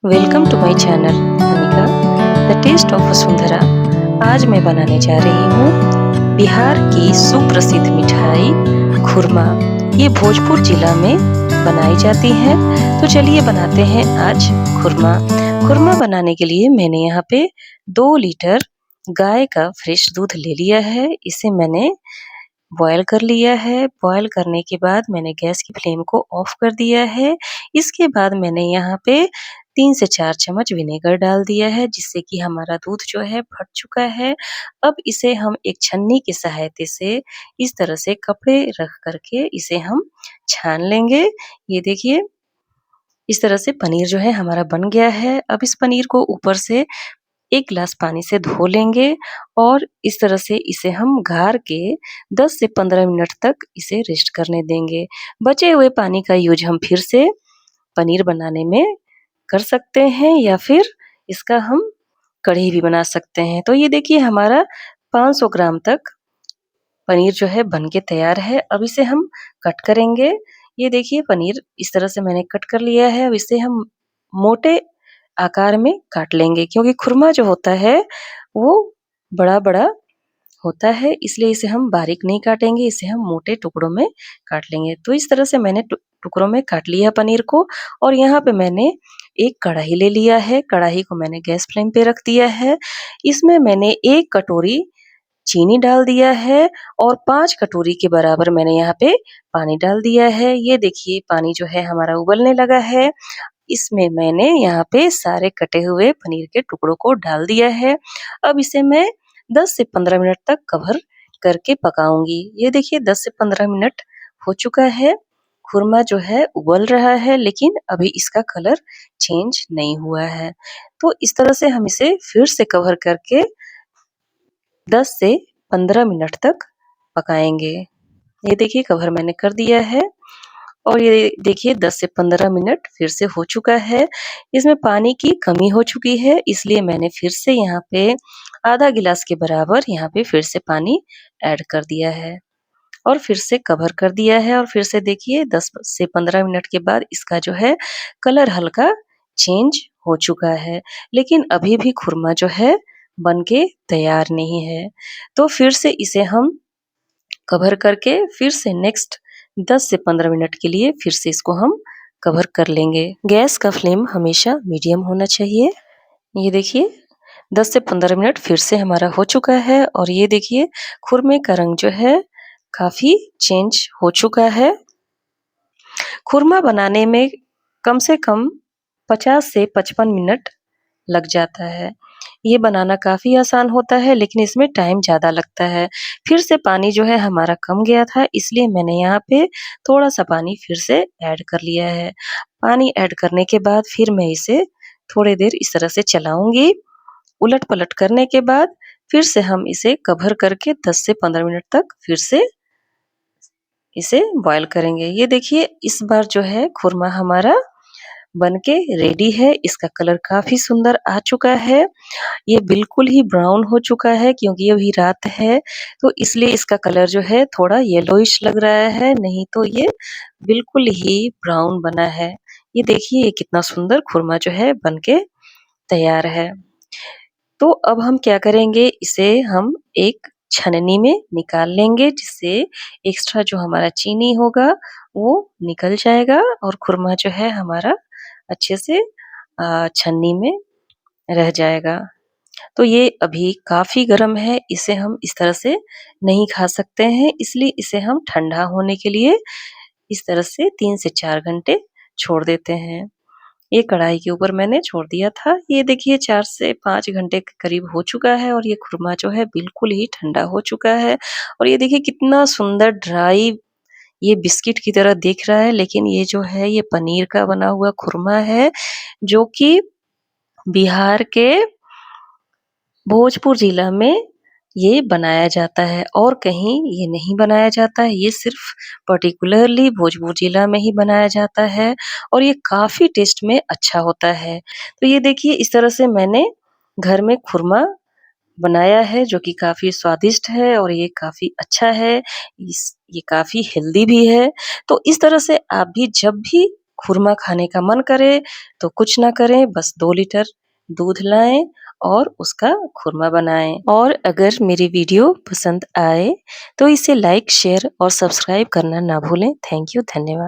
Welcome to my channel Anika the taste of Vasundhara. आज मैं बनाने जा रही हूँ बिहार की सुप्रसिद्ध मिठाई खुरमा। ये भोजपुर जिला में बनाई जाती है। तो चलिए बनाते हैं आज खुरमा। खुरमा बनाने के लिए मैंने यहाँ पे 2 लीटर गाय का फ्रेश दूध ले लिया है। इसे मैंने बॉयल कर लिया है। बॉयल करने के बाद मैंने गैस की फ्लेम को ऑफ कर दिया है। इसके बाद मैंने यहाँ पे 3 से 4 चम्मच विनेगर डाल दिया है, जिससे कि हमारा दूध जो है फट चुका है। अब इसे हम एक छन्नी की सहायता से इस तरह से कपड़े रख करके इसे हम छान लेंगे। ये देखिए, इस तरह से पनीर जो है हमारा बन गया है। अब इस पनीर को ऊपर से 1 गिलास पानी से धो लेंगे और इस तरह से इसे हम गार के 10 से 15 मिनट तक इसे रेस्ट करने देंगे। बचे हुए पानी का यूज़ हम फिर से पनीर बनाने में कर सकते हैं या फिर इसका हम कढ़ी भी बना सकते हैं। तो ये देखिए, हमारा 500 ग्राम तक पनीर जो है बन के तैयार है। अब इसे हम कट करेंगे। ये देखिए, पनीर इस तरह से मैंने कट कर लिया है। अब इसे हम मोटे आकार में काट लेंगे, क्योंकि खुरमा जो होता है वो बड़ा-बड़ा होता है, इसलिए इसे हम बारीक नहीं काटेंगे, इसे हम मोटे टुकड़ों में काट लेंगे। तो इस तरह से मैंने टुकड़ों में काट लिया पनीर को। और यहाँ पे मैंने एक कढ़ाई ले लिया है। कढ़ाई को मैंने गैस फ्लेम पे रख दिया है। इसमें मैंने 1 कटोरी चीनी डाल दिया है और 5 कटोरी के बराबर मैंने यहाँ पे पानी डाल दिया है। ये देखिए, पानी जो है हमारा उबलने लगा है। इसमें मैंने यहाँ पे सारे कटे हुए पनीर के टुकड़ों को डाल दिया है। अब इसे मैं 10 से 15 मिनट तक कवर करके पकाऊंगी। ये देखिए, 10 से 15 मिनट हो चुका है। खुरमा जो है उबल रहा है, लेकिन अभी इसका कलर चेंज नहीं हुआ है। तो इस तरह से हम इसे फिर से कवर करके 10 से 15 मिनट तक पकाएंगे। ये देखिए, कवर मैंने कर दिया है और ये देखिए 10 से 15 मिनट फिर से हो चुका है। इसमें पानी की कमी हो चुकी है, इसलिए मैंने फिर से यहाँ पे आधा गिलास के बराबर यहाँ पे फिर से पानी ऐड कर दिया है और फिर से कवर कर दिया है। और फिर से देखिए, 10 से 15 मिनट के बाद इसका जो है कलर हल्का चेंज हो चुका है, लेकिन अभी भी खुरमा जो है बन के तैयार नहीं है। तो फिर से इसे हम कवर करके फिर से नेक्स्ट 10 से 15 मिनट के लिए फिर से इसको हम कवर कर लेंगे। गैस का फ्लेम हमेशा मीडियम होना चाहिए। ये देखिए, 10 से 15 मिनट फिर से हमारा हो चुका है और ये देखिए, खुरमे का रंग जो है काफ़ी चेंज हो चुका है। खुरमा बनाने में कम से कम 50 से 55 मिनट लग जाता है। ये बनाना काफ़ी आसान होता है, लेकिन इसमें टाइम ज़्यादा लगता है। फिर से पानी जो है हमारा कम गया था, इसलिए मैंने यहाँ पे थोड़ा-सा पानी फिर से ऐड कर लिया है। पानी ऐड करने के बाद फिर मैं इसे थोड़ी देर इस तरह से चलाऊँगी। उलट-पलट करने के बाद फिर से हम इसे कवर करके 10 से 15 मिनट तक फिर से इसे बॉयल करेंगे। ये देखिए, इस बार जो है खुरमा हमारा बनके रेडी है। इसका कलर काफ़ी सुंदर आ चुका है। ये बिल्कुल ही ब्राउन हो चुका है, क्योंकि अभी रात है, तो इसलिए इसका कलर जो है थोड़ा येलोइश लग रहा है, नहीं तो ये बिल्कुल ही ब्राउन बना है। ये देखिए, ये कितना सुंदर खुरमा जो है बनके तैयार है। तो अब हम क्या करेंगे, इसे हम एक छननी में निकाल लेंगे, जिससे एक्स्ट्रा जो हमारा चीनी होगा वो निकल जाएगा और खुरमा जो है हमारा अच्छे से छन्नी में रह जाएगा। तो ये अभी काफ़ी गर्म है, इसे हम इस तरह से नहीं खा सकते हैं, इसलिए इसे हम ठंडा होने के लिए इस तरह से 3 से 4 घंटे छोड़ देते हैं। ये कढ़ाई के ऊपर मैंने छोड़ दिया था। ये देखिए, 4 से 5 घंटे के करीब हो चुका है और ये खुरमा जो है बिल्कुल ही ठंडा हो चुका है। और ये देखिए, कितना सुंदर ड्राई ये बिस्किट की तरह दिख रहा है, लेकिन ये जो है ये पनीर का बना हुआ खुरमा है, जो कि बिहार के भोजपुर जिला में ये बनाया जाता है और कहीं ये नहीं बनाया जाता है। ये सिर्फ़ पर्टिकुलरली भोजपुर जिला में ही बनाया जाता है और ये काफ़ी टेस्ट में अच्छा होता है। तो ये देखिए, इस तरह से मैंने घर में खुरमा बनाया है, जो कि काफ़ी स्वादिष्ट है और ये काफ़ी अच्छा है। ये काफ़ी हेल्दी भी है। तो इस तरह से आप भी जब भी खुरमा खाने का मन करे तो कुछ ना करें, बस 2 लीटर दूध लाएँ और उसका खुरमा बनाएँ। और अगर मेरी वीडियो पसंद आए तो इसे लाइक, शेयर और सब्सक्राइब करना ना भूलें। थैंक यू, धन्यवाद।